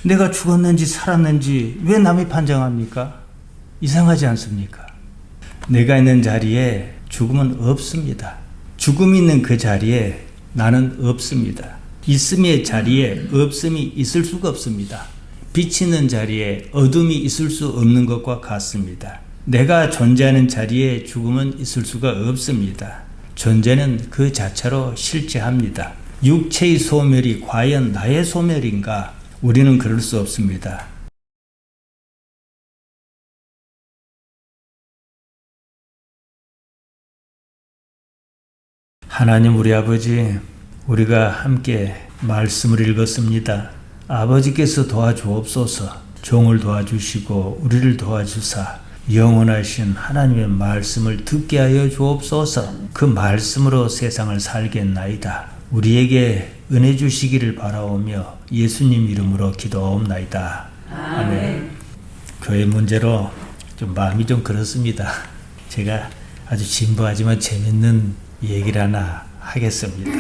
내가 죽었는지 살았는지 왜 남이 판정합니까? 이상하지 않습니까? 내가 있는 자리에 죽음은 없습니다. 죽음이 있는 그 자리에 나는 없습니다. 있음의 자리에 없음이 있을 수가 없습니다. 빛이 있는 자리에 어둠이 있을 수 없는 것과 같습니다. 내가 존재하는 자리에 죽음은 있을 수가 없습니다. 존재는 그 자체로 실제합니다. 육체의 소멸이 과연 나의 소멸인가? 우리는 그럴 수 없습니다. 하나님 우리 아버지, 우리가 함께 말씀을 읽었습니다. 아버지께서 도와주옵소서. 종을 도와주시고 우리를 도와주사 영원하신 하나님의 말씀을 듣게 하여 주옵소서. 그 말씀으로 세상을 살겠나이다. 우리에게 은혜 주시기를 바라오며 예수님 이름으로 기도하옵나이다. 아멘. 교회 문제로 좀 마음이 좀 그렇습니다. 제가 아주 진부하지만 재밌는 얘기를 하나 하겠습니다.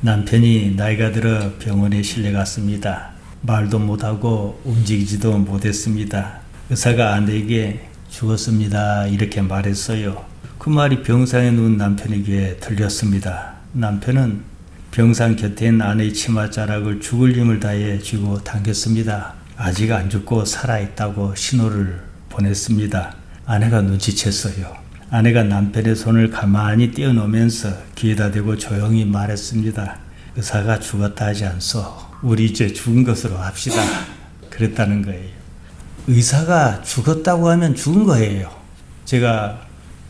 남편이 나이가 들어 병원에 실려갔습니다. 말도 못하고 움직이지도 못했습니다. 의사가 아내에게 죽었습니다 이렇게 말했어요. 그 말이 병상에 누운 남편에게 들렸습니다. 남편은 병상 곁에 있는 아내의 치맛자락을 죽을 힘을 다해 쥐고 당겼습니다. 아직 안 죽고 살아있다고 신호를 보냈습니다. 아내가 눈치챘어요. 아내가 남편의 손을 가만히 떼어놓으면서 귀에다 대고 조용히 말했습니다. 의사가 죽었다 하지 않소. 우리 이제 죽은 것으로 합시다. 그랬다는 거예요. 의사가 죽었다고 하면 죽은 거예요. 제가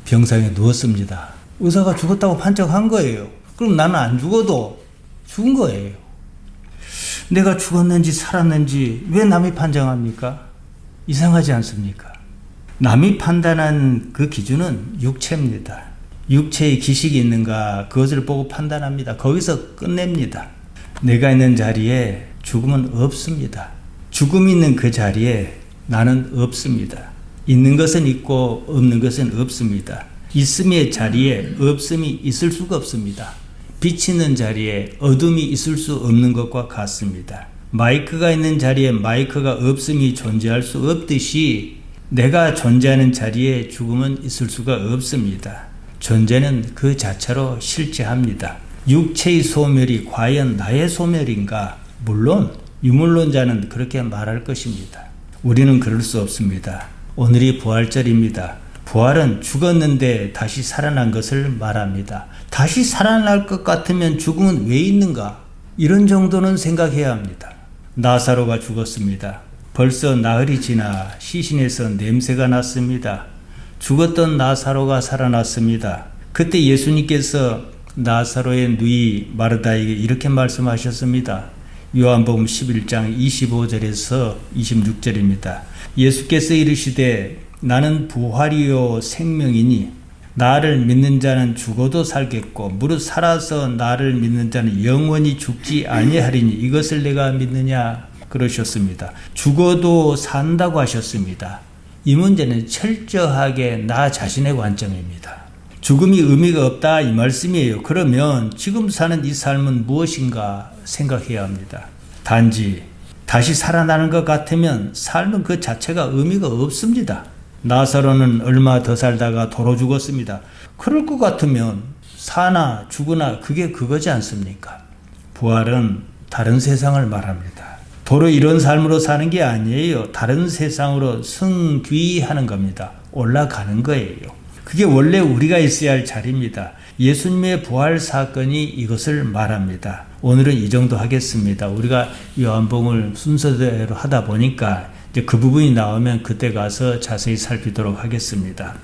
병상에 누웠습니다. 의사가 죽었다고 판정한 거예요. 그럼 나는 안 죽어도 죽은 거예요. 내가 죽었는지 살았는지 왜 남이 판정합니까? 이상하지 않습니까? 남이 판단한 그 기준은 육체입니다. 육체의 기식이 있는가 그것을 보고 판단합니다. 거기서 끝냅니다. 내가 있는 자리에 죽음은 없습니다. 죽음이 있는 그 자리에 나는 없습니다. 있는 것은 있고 없는 것은 없습니다. 있음의 자리에 없음이 있을 수가 없습니다. 빛이 있는 자리에 어둠이 있을 수 없는 것과 같습니다. 마이크가 있는 자리에 마이크가 없음이 존재할 수 없듯이 내가 존재하는 자리에 죽음은 있을 수가 없습니다. 존재는 그 자체로 실제합니다. 육체의 소멸이 과연 나의 소멸인가? 물론 유물론자는 그렇게 말할 것입니다. 우리는 그럴 수 없습니다. 오늘이 부활절입니다. 부활은 죽었는데 다시 살아난 것을 말합니다. 다시 살아날 것 같으면 죽음은 왜 있는가? 이런 정도는 생각해야 합니다. 나사로가 죽었습니다. 벌써 나흘이 지나 시신에서 냄새가 났습니다. 죽었던 나사로가 살아났습니다. 그때 예수님께서 나사로의 누이 마르다에게 이렇게 말씀하셨습니다. 요한복음 11장 25절에서 26절입니다. 예수께서 이르시되 나는 부활이요 생명이니 나를 믿는 자는 죽어도 살겠고 무릇 살아서 나를 믿는 자는 영원히 죽지 아니하리니 이것을 내가 믿느냐 그러셨습니다. 죽어도 산다고 하셨습니다. 이 문제는 철저하게 나 자신의 관점입니다. 죽음이 의미가 없다 이 말씀이에요. 그러면 지금 사는 이 삶은 무엇인가 생각해야 합니다. 단지 다시 살아나는 것 같으면 삶은 그 자체가 의미가 없습니다. 나사로는 얼마 더 살다가 도로 죽었습니다. 그럴 것 같으면 사나 죽으나 그게 그거지 않습니까? 부활은 다른 세상을 말합니다. 도로 이런 삶으로 사는 게 아니에요. 다른 세상으로 승귀하는 겁니다. 올라가는 거예요. 그게 원래 우리가 있어야 할 자리입니다. 예수님의 부활 사건이 이것을 말합니다. 오늘은 이 정도 하겠습니다. 우리가 요한복음을 순서대로 하다 보니까 이제 그 부분이 나오면 그때 가서 자세히 살피도록 하겠습니다.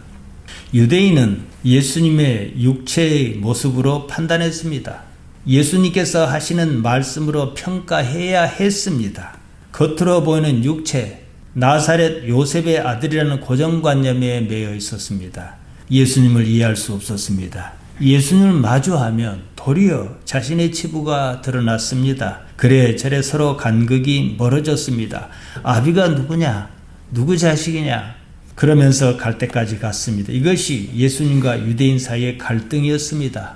유대인은 예수님의 육체의 모습으로 판단했습니다. 예수님께서 하시는 말씀으로 평가해야 했습니다. 겉으로 보이는 육체, 나사렛 요셉의 아들이라는 고정관념에 매여 있었습니다. 예수님을 이해할 수 없었습니다. 예수님을 마주하면 도리어 자신의 치부가 드러났습니다. 그래 저래 서로 간극이 멀어졌습니다. 아비가 누구냐? 누구 자식이냐? 그러면서 갈 때까지 갔습니다. 이것이 예수님과 유대인 사이의 갈등이었습니다.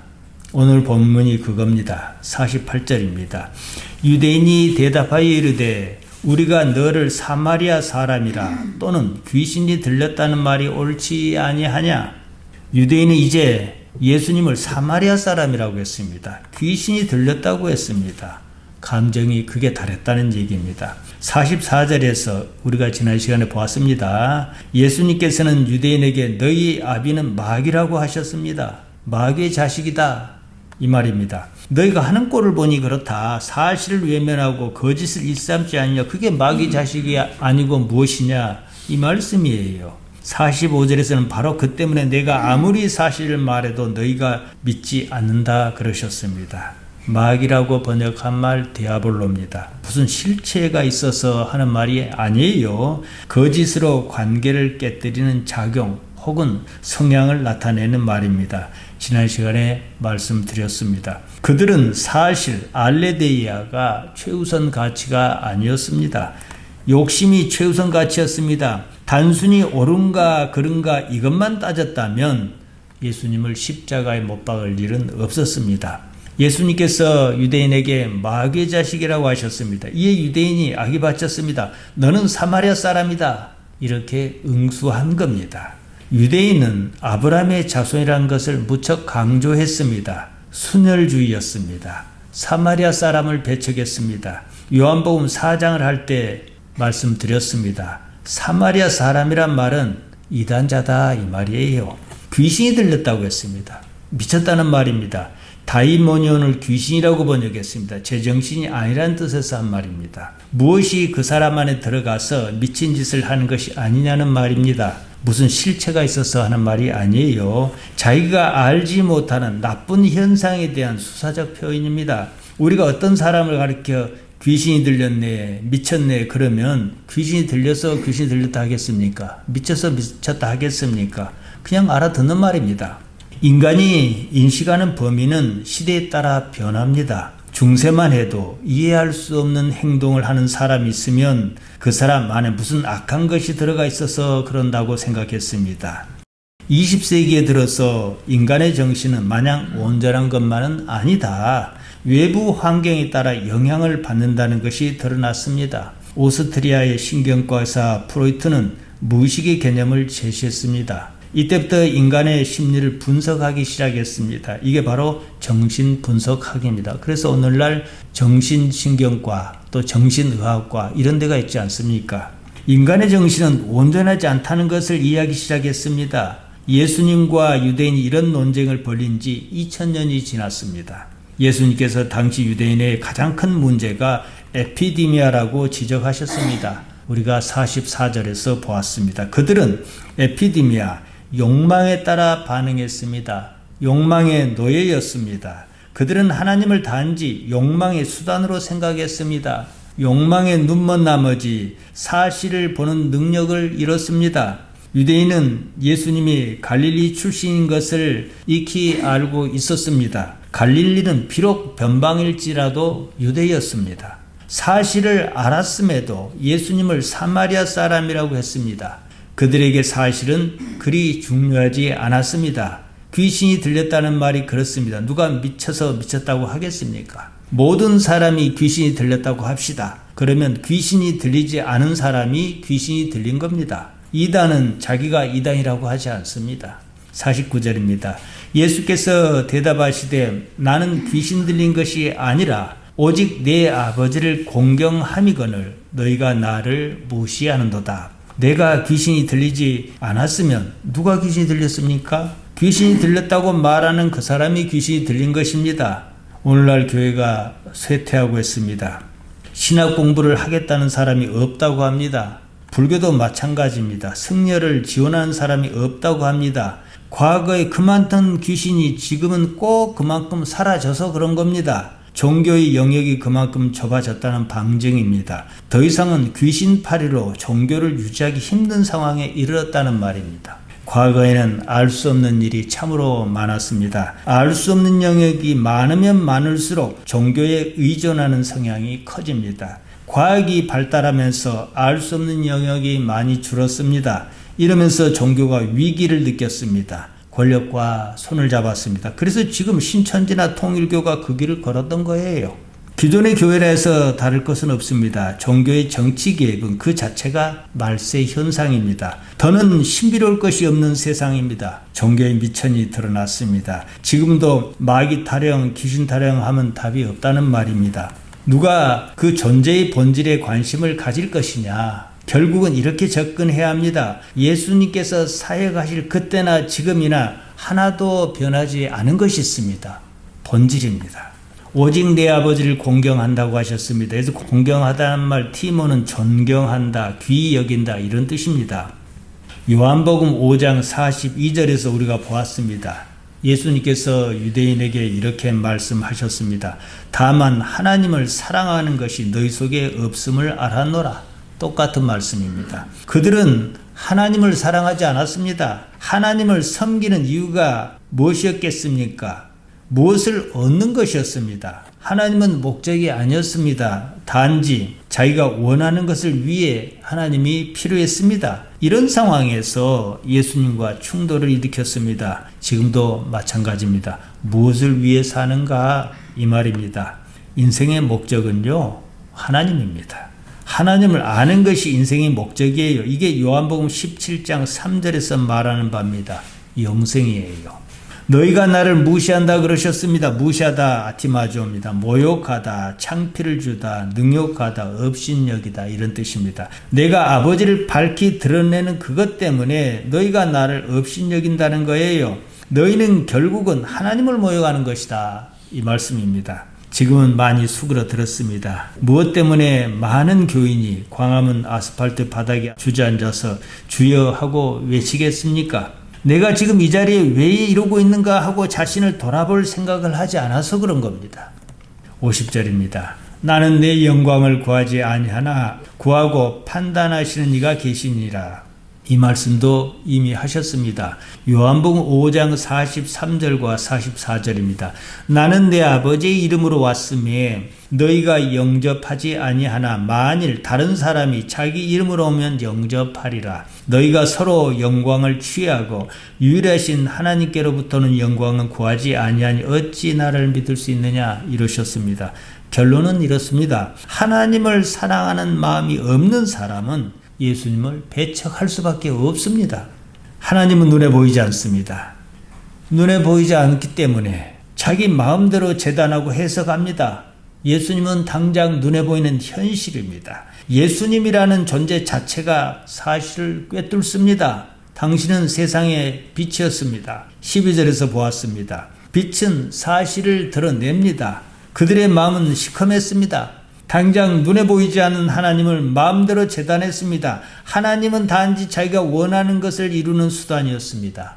오늘 본문이 그겁니다. 48절입니다. 유대인이 대답하여 이르되 우리가 너를 사마리아 사람이라 또는 귀신이 들렸다는 말이 옳지 아니하냐? 유대인은 이제 예수님을 사마리아 사람이라고 했습니다. 귀신이 들렸다고 했습니다. 감정이 극에 달했다는 얘기입니다. 44절에서 우리가 지난 시간에 보았습니다. 예수님께서는 유대인에게 너희 아비는 마귀라고 하셨습니다. 마귀의 자식이다. 이 말입니다. 너희가 하는 꼴을 보니 그렇다. 사실을 외면하고 거짓을 일삼지 않냐. 그게 마귀 자식이 아니고 무엇이냐. 이 말씀이에요. 45절에서는 바로 그 때문에 내가 아무리 사실을 말해도 너희가 믿지 않는다 그러셨습니다. 마귀라고 번역한 말 디아볼로입니다. 무슨 실체가 있어서 하는 말이 아니에요. 거짓으로 관계를 깨뜨리는 작용 혹은 성향을 나타내는 말입니다. 지난 시간에 말씀드렸습니다. 그들은 사실 알레데이아가 최우선 가치가 아니었습니다. 욕심이 최우선 가치였습니다. 단순히 옳은가 그른가 이것만 따졌다면 예수님을 십자가에 못 박을 일은 없었습니다. 예수님께서 유대인에게 마귀의 자식이라고 하셨습니다. 이에 유대인이 악이 받쳤습니다. 너는 사마리아 사람이다. 이렇게 응수한 겁니다. 유대인은 아브라함의 자손이라는 것을 무척 강조했습니다. 순혈주의였습니다. 사마리아 사람을 배척했습니다. 요한복음 4장을 할 때 말씀드렸습니다. 사마리아 사람이란 말은 이단자다 이 말이에요. 귀신이 들렸다고 했습니다. 미쳤다는 말입니다. 다이모니온을 귀신이라고 번역했습니다. 제정신이 아니란 뜻에서 한 말입니다. 무엇이 그 사람 안에 들어가서 미친 짓을 하는 것이 아니냐는 말입니다. 무슨 실체가 있어서 하는 말이 아니에요. 자기가 알지 못하는 나쁜 현상에 대한 수사적 표현입니다. 우리가 어떤 사람을 가리켜 귀신이 들렸네, 미쳤네 그러면 귀신이 들려서 귀신이 들렸다 하겠습니까? 미쳐서 미쳤다 하겠습니까? 그냥 알아듣는 말입니다. 인간이 인식하는 범위는 시대에 따라 변합니다. 중세만 해도 이해할 수 없는 행동을 하는 사람이 있으면 그 사람 안에 무슨 악한 것이 들어가 있어서 그런다고 생각했습니다. 20세기에 들어서 인간의 정신은 마냥 온전한 것만은 아니다. 외부 환경에 따라 영향을 받는다는 것이 드러났습니다. 오스트리아의 신경과 의사 프로이트는 무의식의 개념을 제시했습니다. 이때부터 인간의 심리를 분석하기 시작했습니다. 이게 바로 정신분석학입니다. 그래서 오늘날 정신신경과 또 정신의학과 이런 데가 있지 않습니까? 인간의 정신은 온전하지 않다는 것을 이해하기 시작했습니다. 예수님과 유대인이 이런 논쟁을 벌인 지 2000년이 지났습니다. 예수님께서 당시 유대인의 가장 큰 문제가 에피디미아라고 지적하셨습니다. 우리가 44절에서 보았습니다. 그들은 에피디미아, 욕망에 따라 반응했습니다. 욕망의 노예였습니다. 그들은 하나님을 단지 욕망의 수단으로 생각했습니다. 욕망에 눈먼 나머지 사실을 보는 능력을 잃었습니다. 유대인은 예수님이 갈릴리 출신인 것을 익히 알고 있었습니다. 갈릴리는 비록 변방일지라도 유대였습니다. 사실을 알았음에도 예수님을 사마리아 사람이라고 했습니다. 그들에게 사실은 그리 중요하지 않았습니다. 귀신이 들렸다는 말이 그렇습니다. 누가 미쳐서 미쳤다고 하겠습니까? 모든 사람이 귀신이 들렸다고 합시다. 그러면 귀신이 들리지 않은 사람이 귀신이 들린 겁니다. 이단은 자기가 이단이라고 하지 않습니다. 49절입니다. 예수께서 대답하시되 나는 귀신 들린 것이 아니라 오직 내 아버지를 공경함이거늘 너희가 나를 무시하는도다. 내가 귀신이 들리지 않았으면 누가 귀신이 들렸습니까? 귀신이 들렸다고 말하는 그 사람이 귀신이 들린 것입니다. 오늘날 교회가 쇠퇴하고 있습니다. 신학 공부를 하겠다는 사람이 없다고 합니다. 불교도 마찬가지입니다. 승려를 지원하는 사람이 없다고 합니다. 과거에 그만큼 귀신이 지금은 꼭 그만큼 사라져서 그런 겁니다. 종교의 영역이 그만큼 좁아졌다는 방증입니다. 더 이상은 귀신파리로 종교를 유지하기 힘든 상황에 이르렀다는 말입니다. 과거에는 알 수 없는 일이 참으로 많았습니다. 알 수 없는 영역이 많으면 많을수록 종교에 의존하는 성향이 커집니다. 과학이 발달하면서 알 수 없는 영역이 많이 줄었습니다. 이러면서 종교가 위기를 느꼈습니다. 권력과 손을 잡았습니다. 그래서 지금 신천지나 통일교가 그 길을 걸었던 거예요. 기존의 교회에서 다를 것은 없습니다. 종교의 정치개혁은 그 자체가 말세 현상입니다. 더는 신비로울 것이 없는 세상입니다. 종교의 미천이 드러났습니다. 지금도 마귀 타령, 귀신 타령하면 답이 없다는 말입니다. 누가 그 존재의 본질에 관심을 가질 것이냐? 결국은 이렇게 접근해야 합니다. 예수님께서 사역하실 그때나 지금이나 하나도 변하지 않은 것이 있습니다. 본질입니다. 오직 내 아버지를 공경한다고 하셨습니다. 그래서 공경하다는 말 티모는 존경한다, 귀히 여긴다 이런 뜻입니다. 요한복음 5장 42절에서 우리가 보았습니다. 예수님께서 유대인에게 이렇게 말씀하셨습니다. 다만 하나님을 사랑하는 것이 너희 속에 없음을 알았노라. 똑같은 말씀입니다. 그들은 하나님을 사랑하지 않았습니다. 하나님을 섬기는 이유가 무엇이었겠습니까? 무엇을 얻는 것이었습니다. 하나님은 목적이 아니었습니다. 단지 자기가 원하는 것을 위해 하나님이 필요했습니다. 이런 상황에서 예수님과 충돌을 일으켰습니다. 지금도 마찬가지입니다. 무엇을 위해 사는가? 이 말입니다. 인생의 목적은요, 하나님입니다. 하나님을 아는 것이 인생의 목적이에요. 이게 요한복음 17장 3절에서 말하는 바입니다. 영생이에요. 너희가 나를 무시한다 그러셨습니다. 무시하다 아티마조입니다. 모욕하다, 창피를 주다, 능욕하다, 업신여기다 이런 뜻입니다. 내가 아버지를 밝히 드러내는 그것 때문에 너희가 나를 업신여긴다는 거예요. 너희는 결국은 하나님을 모욕하는 것이다. 이 말씀입니다. 지금은 많이 수그러들었습니다. 무엇 때문에 많은 교인이 광화문 아스팔트 바닥에 주저앉아서 주여 하고 외치겠습니까? 내가 지금 이 자리에 왜 이러고 있는가 하고 자신을 돌아볼 생각을 하지 않아서 그런 겁니다. 50절입니다. 나는 내 영광을 구하지 아니하나 구하고 판단하시는 이가 계시니라. 이 말씀도 이미 하셨습니다. 요한복음 5장 43절과 44절입니다. 나는 내 아버지의 이름으로 왔음에 너희가 영접하지 아니하나 만일 다른 사람이 자기 이름으로 오면 영접하리라. 너희가 서로 영광을 취하고 유일하신 하나님께로부터는 영광은 구하지 아니하니 어찌 나를 믿을 수 있느냐 이러셨습니다. 결론은 이렇습니다. 하나님을 사랑하는 마음이 없는 사람은 예수님을 배척할 수밖에 없습니다. 하나님은 눈에 보이지 않습니다. 눈에 보이지 않기 때문에 자기 마음대로 재단하고 해석합니다. 예수님은 당장 눈에 보이는 현실입니다. 예수님이라는 존재 자체가 사실을 꿰뚫습니다. 당신은 세상의 빛이었습니다. 12절에서 보았습니다. 빛은 사실을 드러냅니다. 그들의 마음은 시커맸습니다. 당장 눈에 보이지 않는 하나님을 마음대로 재단했습니다. 하나님은 단지 자기가 원하는 것을 이루는 수단이었습니다.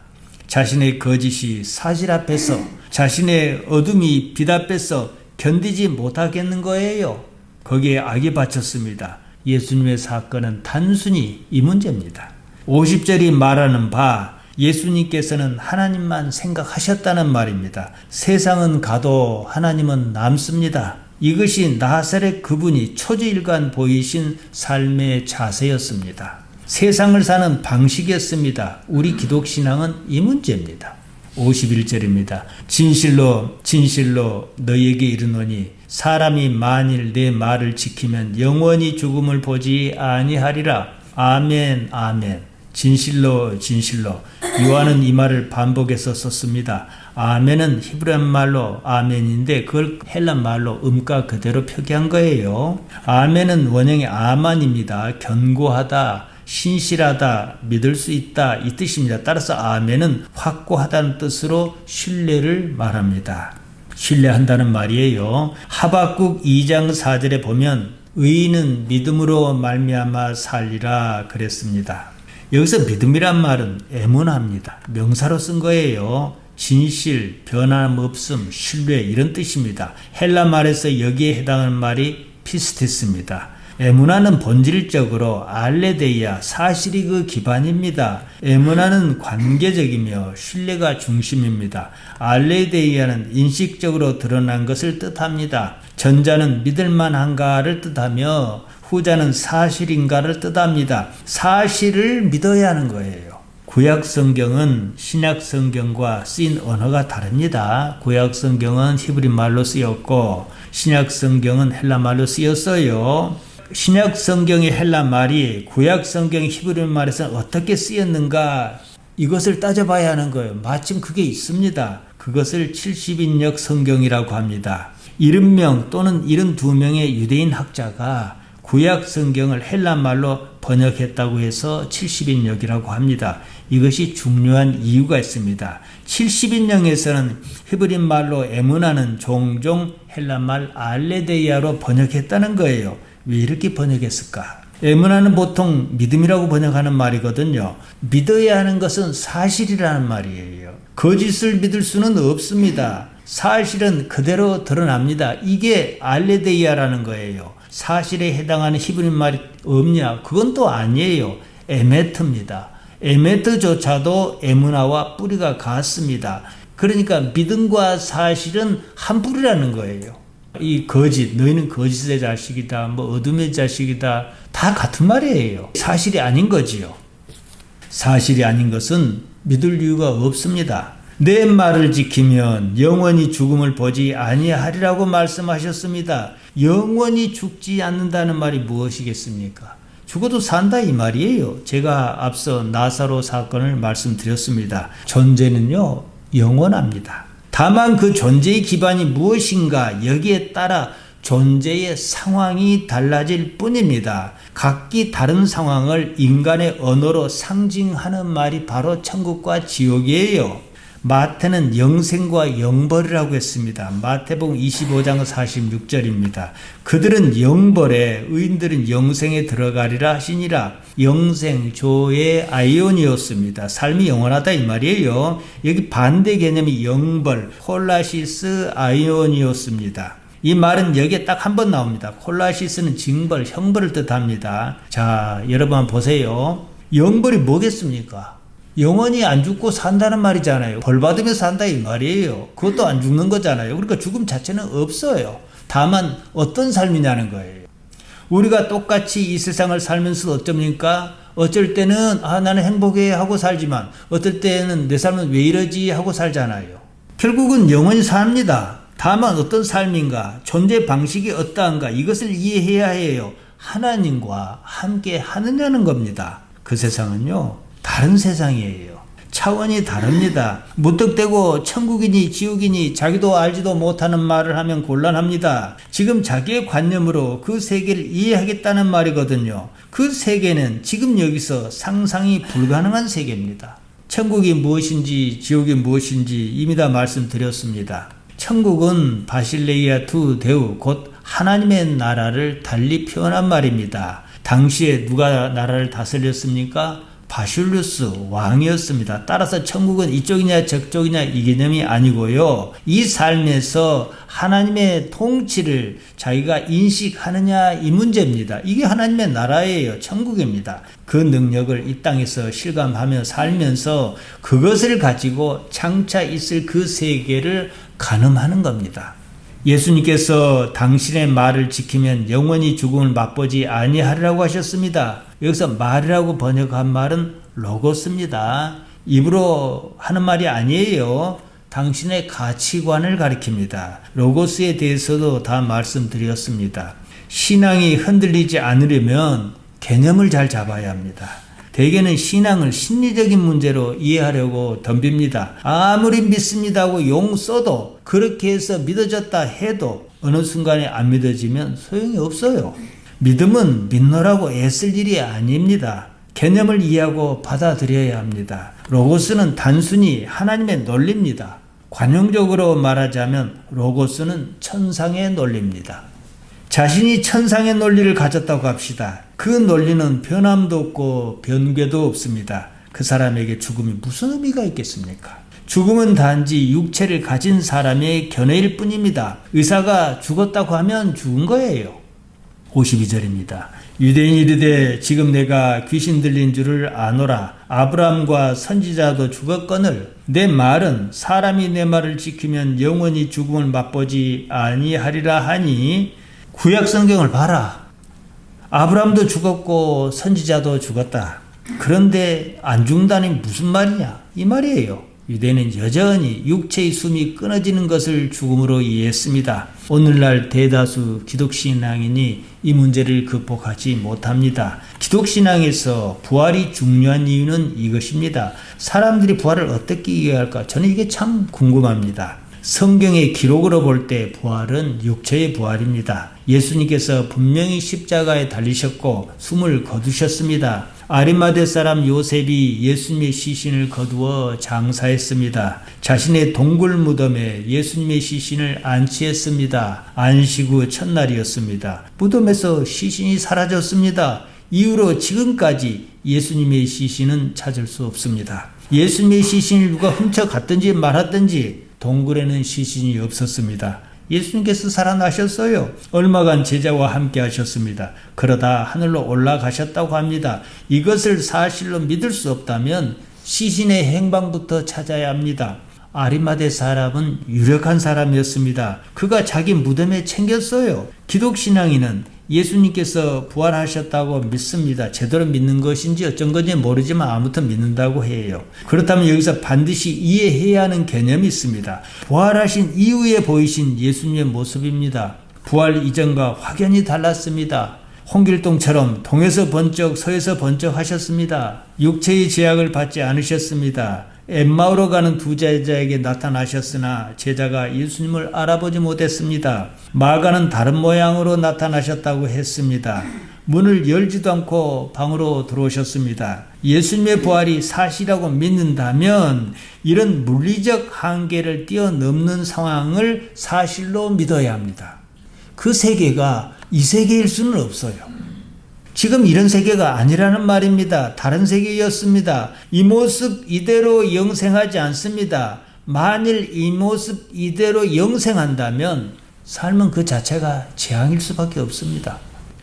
자신의 거짓이 사실 앞에서, 자신의 어둠이 빛 앞에서 견디지 못하겠는 거예요. 거기에 악이 바쳤습니다. 예수님의 사건은 단순히 이 문제입니다. 50절이 말하는 바 예수님께서는 하나님만 생각하셨다는 말입니다. 세상은 가도 하나님은 남습니다. 이것이 나사렛 그분이 초지일관 보이신 삶의 자세였습니다. 세상을 사는 방식이었습니다. 우리 기독신앙은 이 문제입니다. 51절입니다. 진실로 진실로 너희에게 이르노니 사람이 만일 내 말을 지키면 영원히 죽음을 보지 아니하리라. 아멘 아멘. 진실로 진실로. 요한은 이 말을 반복해서 썼습니다. 아멘은 히브리 말로 아멘인데 그걸 헬라 말로 음가 그대로 표기한 거예요. 아멘은 원형의 아만입니다. 견고하다, 신실하다, 믿을 수 있다 이 뜻입니다. 따라서 아멘은 확고하다는 뜻으로 신뢰를 말합니다. 신뢰한다는 말이에요. 하박국 2장 4절에 보면 의인은 믿음으로 말미암아 살리라 그랬습니다. 여기서 믿음이란 말은 에무나입니다. 명사로 쓴 거예요. 진실, 변함없음, 신뢰 이런 뜻입니다. 헬라 말에서 여기에 해당하는 말이 피스티스입니다. 에무나는 본질적으로 알레데이아, 사실이 그 기반입니다. 에무나는 관계적이며 신뢰가 중심입니다. 알레데이아는 인식적으로 드러난 것을 뜻합니다. 전자는 믿을만한가를 뜻하며 후자는 사실인가를 뜻합니다. 사실을 믿어야 하는 거예요. 구약 성경은 신약 성경과 쓰인 언어가 다릅니다. 구약 성경은 히브리 말로 쓰였고 신약 성경은 헬라 말로 쓰였어요. 신약 성경의 헬라 말이 구약 성경 히브리 말에서는 어떻게 쓰였는가 이것을 따져봐야 하는 거예요. 마침 그게 있습니다. 그것을 70인역 성경이라고 합니다. 70명 또는 72명의 유대인 학자가 구약 성경을 헬라 말로 번역했다고 해서 70인역이라고 합니다. 이것이 중요한 이유가 있습니다. 70인역에서는 히브리 말로 에무나는 종종 헬라 말 알레데이아로 번역했다는 거예요. 왜 이렇게 번역했을까? 에무나는 보통 믿음이라고 번역하는 말이거든요. 믿어야 하는 것은 사실이라는 말이에요. 거짓을 믿을 수는 없습니다. 사실은 그대로 드러납니다. 이게 알레데이아라는 거예요. 사실에 해당하는 히브리 말이 없냐? 그건 또 아니에요. 에메트입니다. 에메트조차도 에무나와 뿌리가 같습니다. 그러니까 믿음과 사실은 한 뿌리라는 거예요. 이 거짓, 너희는 거짓의 자식이다, 뭐 어둠의 자식이다, 다 같은 말이에요. 사실이 아닌 거지요. 사실이 아닌 것은 믿을 이유가 없습니다. 내 말을 지키면 영원히 죽음을 보지 아니하리라고 말씀하셨습니다. 영원히 죽지 않는다는 말이 무엇이겠습니까? 죽어도 산다 이 말이에요. 제가 앞서 나사로 사건을 말씀드렸습니다. 존재는요, 영원합니다. 다만 그 존재의 기반이 무엇인가 여기에 따라 존재의 상황이 달라질 뿐입니다. 각기 다른 상황을 인간의 언어로 상징하는 말이 바로 천국과 지옥이에요. 마태는 영생과 영벌이라고 했습니다. 마태복음 25장 46절입니다. 그들은 영벌에 의인들은 영생에 들어가리라 하시니라. 영생, 조의 아이온이었습니다. 삶이 영원하다 이 말이에요. 여기 반대 개념이 영벌, 콜라시스 아이온이었습니다. 이 말은 여기에 딱 한 번 나옵니다. 콜라시스는 징벌, 형벌을 뜻합니다. 자, 여러분 한번 보세요. 영벌이 뭐겠습니까? 영원히 안 죽고 산다는 말이잖아요. 벌 받으며 산다 이 말이에요. 그것도 안 죽는 거잖아요. 그러니까 죽음 자체는 없어요. 다만 어떤 삶이냐는 거예요. 우리가 똑같이 이 세상을 살면서 어쩝니까? 어쩔 때는 나는 행복해 하고 살지만 어떨 때는 내 삶은 왜 이러지 하고 살잖아요. 결국은 영원히 삽니다. 다만 어떤 삶인가, 존재 방식이 어떠한가 이것을 이해해야 해요. 하나님과 함께 하느냐는 겁니다. 그 세상은요, 다른 세상이에요. 차원이 다릅니다. 무턱대고 천국이니 지옥이니 자기도 알지도 못하는 말을 하면 곤란합니다. 지금 자기의 관념으로 그 세계를 이해하겠다는 말이거든요. 그 세계는 지금 여기서 상상이 불가능한 세계입니다. 천국이 무엇인지 지옥이 무엇인지 이미 다 말씀드렸습니다. 천국은 바실레이아 투 데우 곧 하나님의 나라를 달리 표현한 말입니다. 당시에 누가 나라를 다스렸습니까? 바슐루스 왕이었습니다. 따라서 천국은 이쪽이냐 저쪽이냐 이 개념이 아니고요. 이 삶에서 하나님의 통치를 자기가 인식하느냐 이 문제입니다. 이게 하나님의 나라예요. 천국입니다. 그 능력을 이 땅에서 실감하며 살면서 그것을 가지고 장차 있을 그 세계를 가늠하는 겁니다. 예수님께서 당신의 말을 지키면 영원히 죽음을 맛보지 아니하리라고 하셨습니다. 여기서 말이라고 번역한 말은 로고스입니다. 입으로 하는 말이 아니에요. 당신의 가치관을 가리킵니다. 로고스에 대해서도 다 말씀드렸습니다. 신앙이 흔들리지 않으려면 개념을 잘 잡아야 합니다. 대개는 신앙을 심리적인 문제로 이해하려고 덤빕니다. 아무리 믿습니다고 용 써도 그렇게 해서 믿어졌다 해도 어느 순간에 안 믿어지면 소용이 없어요. 믿음은 믿노라고 애쓸 일이 아닙니다. 개념을 이해하고 받아들여야 합니다. 로고스는 단순히 하나님의 논리입니다. 관용적으로 말하자면 로고스는 천상의 논리입니다. 자신이 천상의 논리를 가졌다고 합시다. 그 논리는 변함도 없고 변괴도 없습니다. 그 사람에게 죽음이 무슨 의미가 있겠습니까? 죽음은 단지 육체를 가진 사람의 견해일 뿐입니다. 의사가 죽었다고 하면 죽은 거예요. 52절입니다. 유대인이 이르되 지금 내가 귀신 들린 줄을 아노라. 아브라함과 선지자도 죽었거늘 내 말은 사람이 내 말을 지키면 영원히 죽음을 맛보지 아니하리라 하니 구약 성경을 봐라. 아브라함도 죽었고 선지자도 죽었다. 그런데 안 죽는다니 무슨 말이냐? 이 말이에요. 유대인은 여전히 육체의 숨이 끊어지는 것을 죽음으로 이해했습니다. 오늘날 대다수 기독신앙인이 이 문제를 극복하지 못합니다. 기독신앙에서 부활이 중요한 이유는 이것입니다. 사람들이 부활을 어떻게 이해할까? 저는 이게 참 궁금합니다. 성경의 기록으로 볼 때 부활은 육체의 부활입니다. 예수님께서 분명히 십자가에 달리셨고 숨을 거두셨습니다. 아리마대 사람 요셉이 예수님의 시신을 거두어 장사했습니다. 자신의 동굴 무덤에 예수님의 시신을 안치했습니다. 안식 후 첫날이었습니다. 무덤에서 시신이 사라졌습니다. 이후로 지금까지 예수님의 시신은 찾을 수 없습니다. 예수님의 시신을 누가 훔쳐갔든지 말았든지 동굴에는 시신이 없었습니다. 예수님께서 살아나셨어요. 얼마간 제자와 함께 하셨습니다. 그러다 하늘로 올라가셨다고 합니다. 이것을 사실로 믿을 수 없다면 시신의 행방부터 찾아야 합니다. 아리마대 사람은 유력한 사람이었습니다. 그가 자기 무덤에 챙겼어요. 기독신앙인은 예수님께서 부활하셨다고 믿습니다. 제대로 믿는 것인지 어쩐 건지 모르지만 아무튼 믿는다고 해요. 그렇다면 여기서 반드시 이해해야 하는 개념이 있습니다. 부활하신 이후에 보이신 예수님의 모습입니다. 부활 이전과 확연히 달랐습니다. 홍길동처럼 동에서 번쩍 서에서 번쩍 하셨습니다. 육체의 제약을 받지 않으셨습니다. 엠마오로 가는 두 제자에게 나타나셨으나 제자가 예수님을 알아보지 못했습니다. 마가는 다른 모양으로 나타나셨다고 했습니다. 문을 열지도 않고 방으로 들어오셨습니다. 예수님의 부활이 사실이라고 믿는다면 이런 물리적 한계를 뛰어넘는 상황을 사실로 믿어야 합니다. 그 세계가 이 세계일 수는 없어요. 지금 이런 세계가 아니라는 말입니다. 다른 세계였습니다. 이 모습 이대로 영생하지 않습니다. 만일 이 모습 이대로 영생한다면 삶은 그 자체가 재앙일 수밖에 없습니다.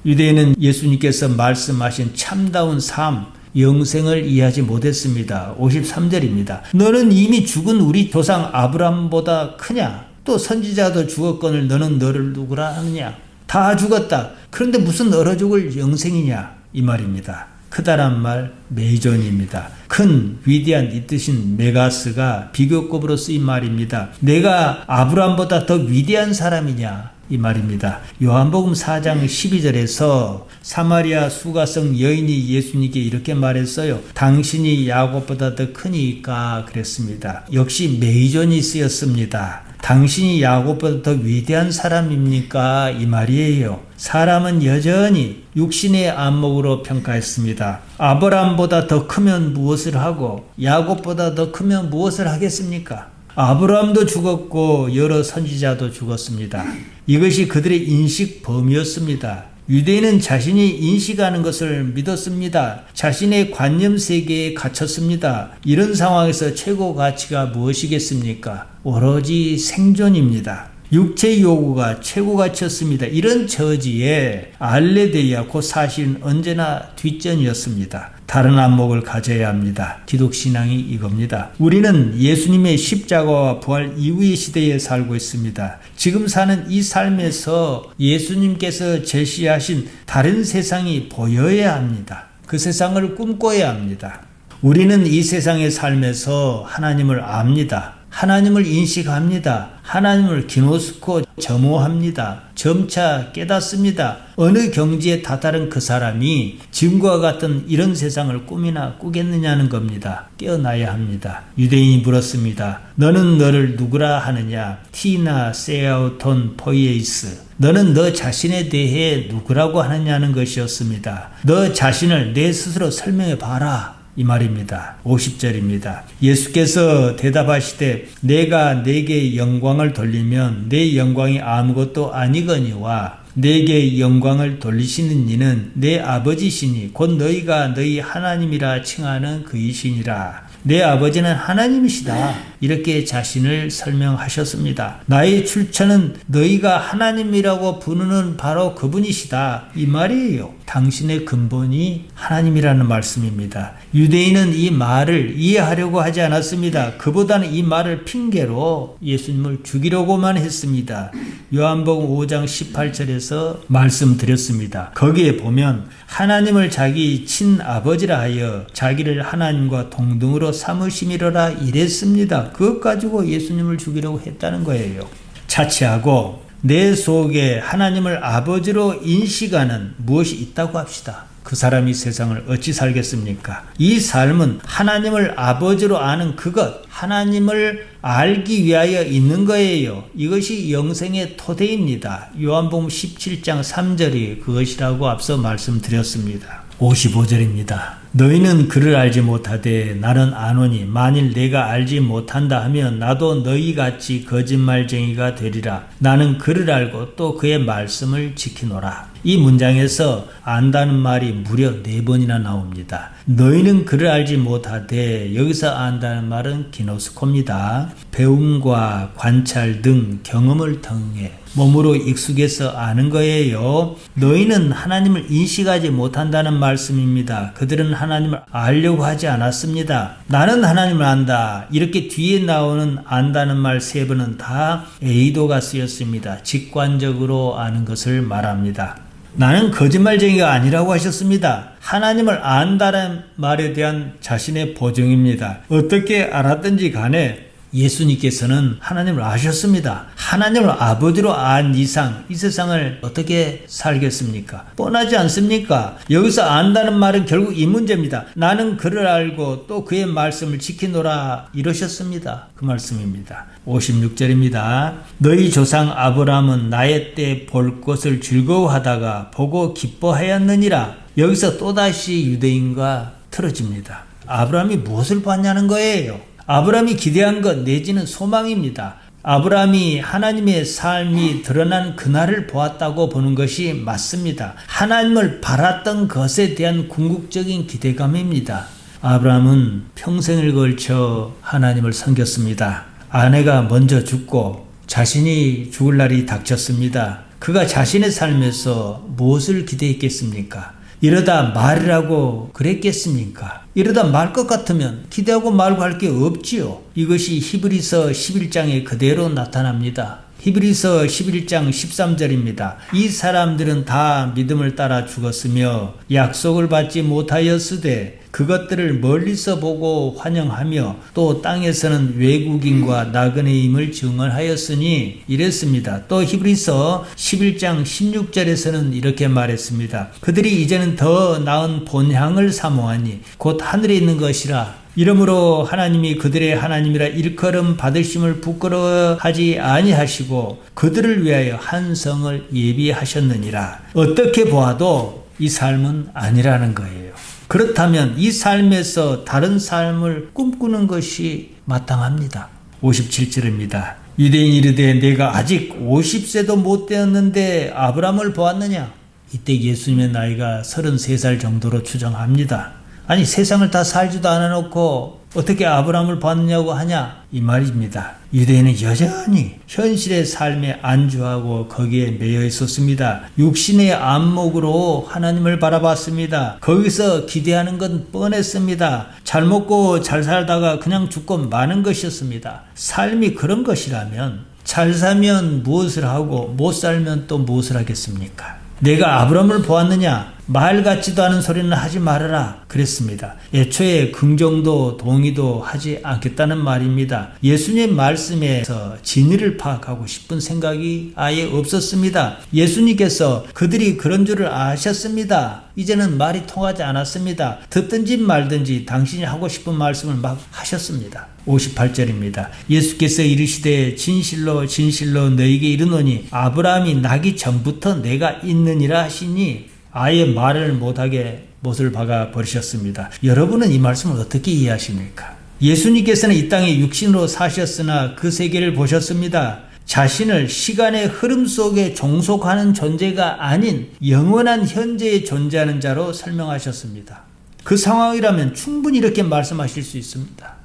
유대인은 예수님께서 말씀하신 참다운 삶, 영생을 이해하지 못했습니다. 53절입니다. 너는 이미 죽은 우리 조상 아브람보다 크냐? 또 선지자도 죽었거늘 너는 너를 누구라 하느냐? 다 죽었다. 그런데 무슨 얼어 죽을 영생이냐? 이 말입니다. 크다란 말 메이존입니다. 큰 위대한 이 뜻인 메가스가 비교급으로 쓰인 말입니다. 내가 아브라함보다 더 위대한 사람이냐? 이 말입니다. 요한복음 4장 12절에서 사마리아 수가성 여인이 예수님께 이렇게 말했어요. 당신이 야곱보다 더 크니까 그랬습니다. 역시 메이존이 쓰였습니다. 당신이 야곱보다 더 위대한 사람입니까? 이 말이에요. 사람은 여전히 육신의 안목으로 평가했습니다. 아브라함보다 더 크면 무엇을 하고 야곱보다 더 크면 무엇을 하겠습니까? 아브라함도 죽었고 여러 선지자도 죽었습니다. 이것이 그들의 인식 범위였습니다. 유대인은 자신이 인식하는 것을 믿었습니다. 자신의 관념 세계에 갇혔습니다. 이런 상황에서 최고 가치가 무엇이겠습니까? 오로지 생존입니다. 육체의 요구가 최고 가치였습니다. 이런 처지에 알레데이아 곧 사실은 언제나 뒷전이었습니다. 다른 안목을 가져야 합니다. 기독신앙이 이겁니다. 우리는 예수님의 십자가와 부활 이후의 시대에 살고 있습니다. 지금 사는 이 삶에서 예수님께서 제시하신 다른 세상이 보여야 합니다. 그 세상을 꿈꿔야 합니다. 우리는 이 세상의 삶에서 하나님을 압니다. 하나님을 인식합니다. 하나님을 기노스코 점호합니다. 점차 깨닫습니다. 어느 경지에 다다른 그 사람이 지금과 같은 이런 세상을 꿈이나 꾸겠느냐는 겁니다. 깨어나야 합니다. 유대인이 물었습니다. 너는 너를 누구라 하느냐? 티나 세아우톤 포이에이스. 너는 너 자신에 대해 누구라고 하느냐는 것이었습니다. 너 자신을 내 스스로 설명해 봐라. 이 말입니다. 50절입니다. 예수께서 대답하시되 내가 내게 영광을 돌리면 내 영광이 아무것도 아니거니와 내게 영광을 돌리시는 이는 내 아버지시니 곧 너희가 너희 하나님이라 칭하는 그이시니라. 내 아버지는 하나님이시다. 이렇게 자신을 설명하셨습니다. 나의 출처는 너희가 하나님이라고 부르는 바로 그분이시다. 이 말이에요. 당신의 근본이 하나님이라는 말씀입니다. 유대인은 이 말을 이해하려고 하지 않았습니다. 그보다는 이 말을 핑계로 예수님을 죽이려고만 했습니다. 요한복음 5장 18절에서 말씀드렸습니다. 거기에 보면 하나님을 자기 친아버지라 하여 자기를 하나님과 동등으로 삼으심이로라 이랬습니다. 그것 가지고 예수님을 죽이려고 했다는 거예요. 자취하고 내 속에 하나님을 아버지로 인식하는 무엇이 있다고 합시다. 그 사람이 세상을 어찌 살겠습니까? 이 삶은 하나님을 아버지로 아는 그것, 하나님을 알기 위하여 있는 거예요. 이것이 영생의 토대입니다. 요한복음 17장 3절이 그것이라고 앞서 말씀드렸습니다. 55절입니다. 너희는 그를 알지 못하되 나는 아노니 만일 내가 알지 못한다 하면 나도 너희같이 거짓말쟁이가 되리라. 나는 그를 알고 또 그의 말씀을 지키노라. 이 문장에서 안다는 말이 무려 4번이나 나옵니다. 너희는 그를 알지 못하되 여기서 안다는 말은 기노스코입니다. 배움과 관찰 등 경험을 통해 몸으로 익숙해서 아는 거예요. 너희는 하나님을 인식하지 못한다는 말씀입니다. 그들은 하나님을 알려고 하지 않았습니다. 나는 하나님을 안다. 이렇게 뒤에 나오는 안다는 말 3번은 다 에이도가 쓰였습니다. 직관적으로 아는 것을 말합니다. 나는 거짓말쟁이가 아니라고 하셨습니다. 하나님을 안다는 말에 대한 자신의 보증입니다. 어떻게 알았든지 간에 예수님께서는 하나님을 아셨습니다. 하나님을 아버지로 안 이상 이 세상을 어떻게 살겠습니까? 뻔하지 않습니까? 여기서 안다는 말은 결국 이 문제입니다. 나는 그를 알고 또 그의 말씀을 지키노라 이러셨습니다. 그 말씀입니다. 56절입니다. 너희 조상 아브라함은 나의 때 볼 것을 즐거워하다가 보고 기뻐하였느니라. 여기서 또다시 유대인과 틀어집니다. 아브라함이 무엇을 봤냐는 거예요. 아브라함이 기대한 것 내지는 소망입니다. 아브라함이 하나님의 삶이 드러난 그날을 보았다고 보는 것이 맞습니다. 하나님을 바랐던 것에 대한 궁극적인 기대감입니다. 아브라함은 평생을 걸쳐 하나님을 섬겼습니다. 아내가 먼저 죽고 자신이 죽을 날이 닥쳤습니다. 그가 자신의 삶에서 무엇을 기대했겠습니까? 이러다 말이라고 그랬겠습니까? 이러다 말 것 같으면 기대하고 말고 할 게 없지요. 이것이 히브리서 11장에 그대로 나타납니다. 히브리서 11장 13절입니다. 이 사람들은 다 믿음을 따라 죽었으며 약속을 받지 못하였으되 그것들을 멀리서 보고 환영하며 또 땅에서는 외국인과 나그네임을 증언하였으니 이랬습니다. 또 히브리서 11장 16절에서는 이렇게 말했습니다. 그들이 이제는 더 나은 본향을 사모하니 곧 하늘에 있는 것이라. 이러므로 하나님이 그들의 하나님이라 일컬음 받으심을 부끄러워하지 아니하시고 그들을 위하여 한 성을 예비하셨느니라. 어떻게 보아도 이 삶은 아니라는 거예요. 그렇다면 이 삶에서 다른 삶을 꿈꾸는 것이 마땅합니다. 57절입니다. 유대인이 이르되 내가 아직 50세도 못 되었는데 아브라함을 보았느냐? 이때 예수님의 나이가 33살 정도로 추정합니다. 아니 세상을 다 살지도 않아놓고 어떻게 아브라함을 봤느냐고 하냐 이 말입니다. 유대인은 여전히 현실의 삶에 안주하고 거기에 매여 있었습니다. 육신의 안목으로 하나님을 바라봤습니다. 거기서 기대하는 건 뻔했습니다. 잘 먹고 잘 살다가 그냥 죽고 마는 것이었습니다. 삶이 그런 것이라면 잘 살면 무엇을 하고 못 살면 또 무엇을 하겠습니까? 내가 아브라함을 보았느냐? 말 같지도 않은 소리는 하지 말아라 그랬습니다. 애초에 긍정도 동의도 하지 않겠다는 말입니다. 예수님 말씀에서 진리를 파악하고 싶은 생각이 아예 없었습니다. 예수님께서 그들이 그런 줄을 아셨습니다. 이제는 말이 통하지 않았습니다. 듣든지 말든지 당신이 하고 싶은 말씀을 막 하셨습니다. 58절입니다. 예수께서 이르시되 진실로 진실로 너희에게 이르노니 아브라함이 나기 전부터 내가 있느니라 하시니 아예 말을 못하게 못을 박아 버리셨습니다. 여러분은 이 말씀을 어떻게 이해하십니까? 예수님께서는 이 땅에 육신으로 사셨으나 그 세계를 보셨습니다. 자신을 시간의 흐름 속에 종속하는 존재가 아닌 영원한 현재에 존재하는 자로 설명하셨습니다. 그 상황이라면 충분히 이렇게 말씀하실 수 있습니다.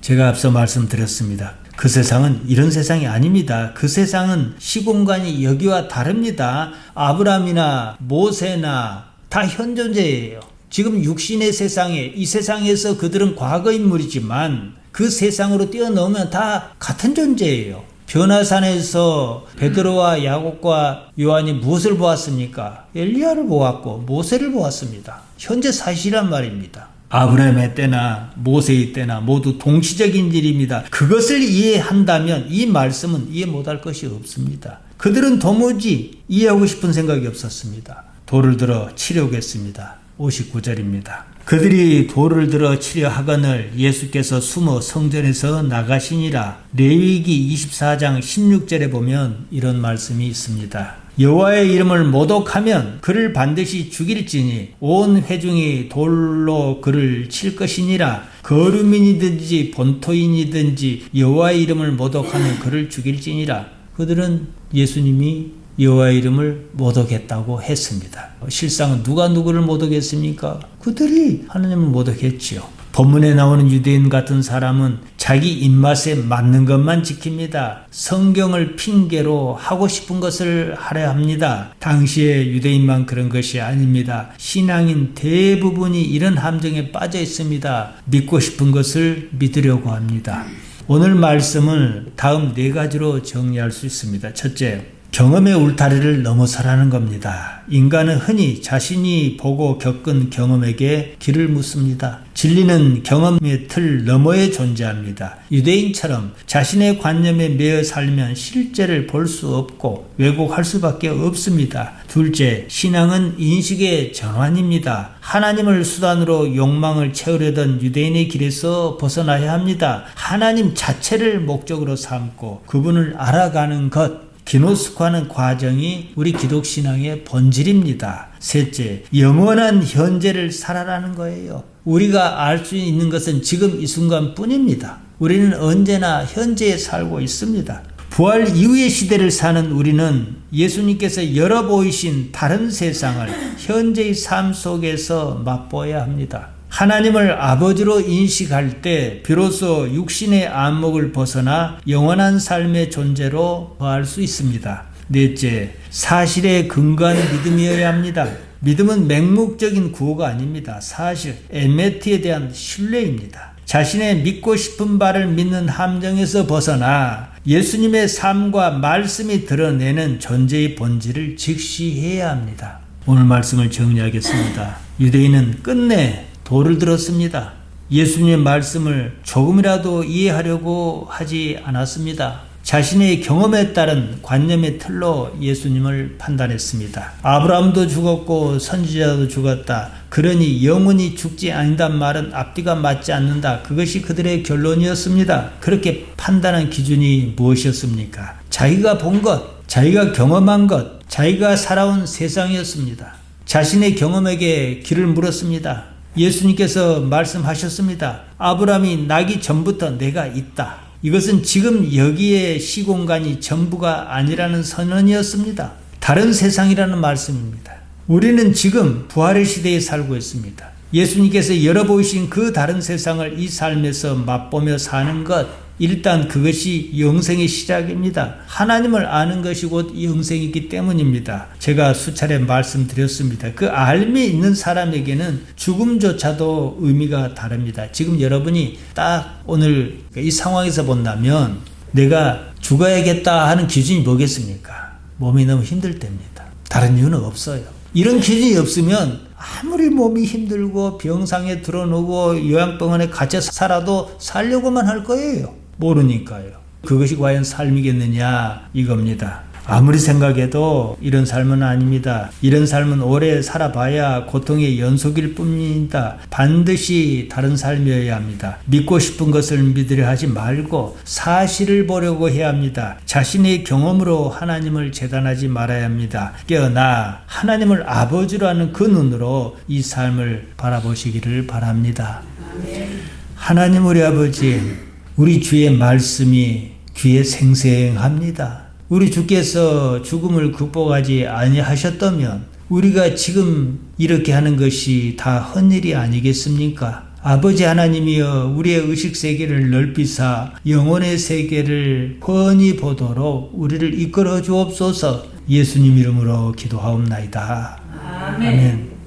제가 앞서 말씀드렸습니다. 그 세상은 이런 세상이 아닙니다. 그 세상은 시공간이 여기와 다릅니다. 아브라함이나 모세나 다 현존자예요. 지금 육신의 세상에, 이 세상에서 그들은 과거 인물이지만 그 세상으로 뛰어넘으면 다 같은 존재예요. 변화산에서 베드로와 야곱과 요한이 무엇을 보았습니까? 엘리야를 보았고 모세를 보았습니다. 현재 사실이란 말입니다. 아브라함의 때나 모세의 때나 모두 동시적인 일입니다. 그것을 이해한다면 이 말씀은 이해 못할 것이 없습니다. 그들은 도무지 이해하고 싶은 생각이 없었습니다. 돌을 들어 치려겠습니다. 59절입니다. 그들이 돌을 들어 치려 하거늘 예수께서 숨어 성전에서 나가시니라. 레위기 24장 16절에 보면 이런 말씀이 있습니다. 여호와의 이름을 모독하면 그를 반드시 죽일지니 온 회중이 돌로 그를 칠 것이니라. 거류민이든지 본토인이든지 여호와의 이름을 모독하면 그를 죽일지니라. 그들은 예수님이 여호와의 이름을 모독했다고 했습니다. 실상은 누가 누구를 모독했습니까? 그들이 하나님을 모독했지요. 본문에 나오는 유대인 같은 사람은 자기 입맛에 맞는 것만 지킵니다. 성경을 핑계로 하고 싶은 것을 하려 합니다. 당시의 유대인만 그런 것이 아닙니다. 신앙인 대부분이 이런 함정에 빠져 있습니다. 믿고 싶은 것을 믿으려고 합니다. 오늘 말씀을 다음 4가지로 정리할 수 있습니다. 첫째, 경험의 울타리를 넘어서라는 겁니다. 인간은 흔히 자신이 보고 겪은 경험에게 길을 묻습니다. 진리는 경험의 틀 너머에 존재합니다. 유대인처럼 자신의 관념에 매여 살면 실제를 볼 수 없고 왜곡할 수밖에 없습니다. 둘째, 신앙은 인식의 전환입니다. 하나님을 수단으로 욕망을 채우려던 유대인의 길에서 벗어나야 합니다. 하나님 자체를 목적으로 삼고 그분을 알아가는 것, 기노스코하는 과정이 우리 기독신앙의 본질입니다. 셋째, 영원한 현재를 살아라는 거예요. 우리가 알 수 있는 것은 지금 이 순간뿐입니다. 우리는 언제나 현재에 살고 있습니다. 부활 이후의 시대를 사는 우리는 예수님께서 열어 보이신 다른 세상을 현재의 삶 속에서 맛보아야 합니다. 하나님을 아버지로 인식할 때 비로소 육신의 안목을 벗어나 영원한 삶의 존재로 거할 수 있습니다. 넷째, 사실에 근거한 믿음이어야 합니다. 믿음은 맹목적인 구호가 아닙니다. 사실, 에메트에 대한 신뢰입니다. 자신의 믿고 싶은 바를 믿는 함정에서 벗어나 예수님의 삶과 말씀이 드러내는 존재의 본질을 직시해야 합니다. 오늘 말씀을 정리하겠습니다. 유대인은 끝내 돌을 들었습니다. 예수님의 말씀을 조금이라도 이해하려고 하지 않았습니다. 자신의 경험에 따른 관념의 틀로 예수님을 판단했습니다. 아브라함도 죽었고 선지자도 죽었다. 그러니 영원히 죽지 않는다는 말은 앞뒤가 맞지 않는다. 그것이 그들의 결론이었습니다. 그렇게 판단한 기준이 무엇이었습니까? 자기가 본 것, 자기가 경험한 것, 자기가 살아온 세상이었습니다. 자신의 경험에게 길을 물었습니다. 예수님께서 말씀하셨습니다. 아브라함이 나기 전부터 내가 있다. 이것은 지금 여기에 시공간이 전부가 아니라는 선언이었습니다. 다른 세상이라는 말씀입니다. 우리는 지금 부활의 시대에 살고 있습니다. 예수님께서 열어보이신 그 다른 세상을 이 삶에서 맛보며 사는 것, 일단 그것이 영생의 시작입니다. 하나님을 아는 것이 곧 영생이기 때문입니다. 제가 수차례 말씀드렸습니다. 그 알미 있는 사람에게는 죽음조차도 의미가 다릅니다. 지금 여러분이 딱 오늘 이 상황에서 본다면 내가 죽어야겠다 하는 기준이 뭐겠습니까? 몸이 너무 힘들 때입니다. 다른 이유는 없어요. 이런 기준이 없으면 아무리 몸이 힘들고 병상에 들어놓고 요양병원에 갇혀 살아도 살려고만 할 거예요. 모르니까요. 그것이 과연 삶이겠느냐 이겁니다. 아무리 생각해도 이런 삶은 아닙니다. 이런 삶은 오래 살아봐야 고통의 연속일 뿐입니다. 반드시 다른 삶이어야 합니다. 믿고 싶은 것을 믿으려 하지 말고 사실을 보려고 해야 합니다. 자신의 경험으로 하나님을 재단하지 말아야 합니다. 깨어나 하나님을 아버지로 하는 그 눈으로 이 삶을 바라보시기를 바랍니다. 하나님 우리 아버지, 우리 주의 말씀이 귀에 생생합니다. 우리 주께서 죽음을 극복하지 아니하셨다면 우리가 지금 이렇게 하는 것이 다 헛일이 아니겠습니까? 아버지 하나님이여 우리의 의식세계를 넓히사 영혼의 세계를 훤히 보도록 우리를 이끌어 주옵소서. 예수님 이름으로 기도하옵나이다. 아멘.